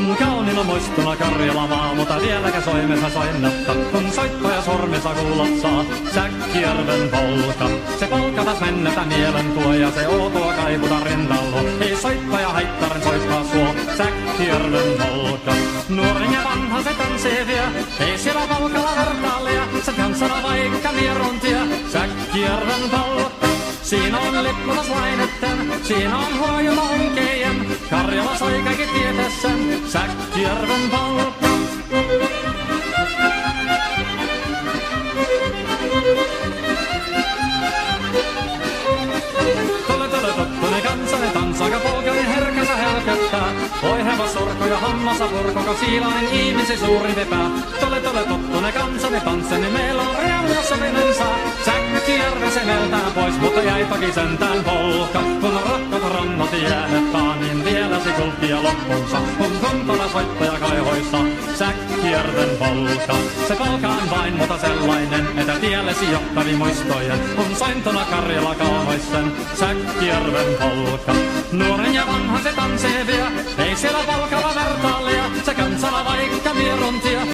On kauniina muistona Karjala maa, mutta vieläkä soimessa soinnatta. Kun soittaja sormissa kuulot saa, Säkkijärven polka. Se polka taas mennetä mielen tuo ja se outoa kaiputa rintalla. Ei soittaja haittaren soittaa suo, Säkkijärven polka. Nuoren ja vanha se tanssii vie, ei siellä polkalla vertaalia. Se kanssana vaikka mieruntia, Säkkijärven polka. Siinä on lipputas lainetten, siinä on huojuma onkejen. Karjala soi kaikki tietessen, Säkkijärven polka. Tottunen kansanen tanssaka polkainen herkänsä helköttää. Oi hevas sorko ja hammasa purkoka siilainen ihmisi suurin vepää. Tottunen kansanen tansseni meillä on realia sopinen saa. Säkkijärven se meltää pois, mutta jäi toki sentään polka. Kun rakkaat rannat jäädetään, niin vielä se kulkkia loppunsa. Kun kuntona soittaja kaihoissa, Säkkijärven polka. Se polka on vain mutta sellainen, että tiellesi johtani muistojen. Kun sointona Karjala kaunoisen, Säkkijärven polka. Nuoren ja vanhan se tanssii vie, ei siellä polkalla vertaalia. Se kansana vaikka mieruntia.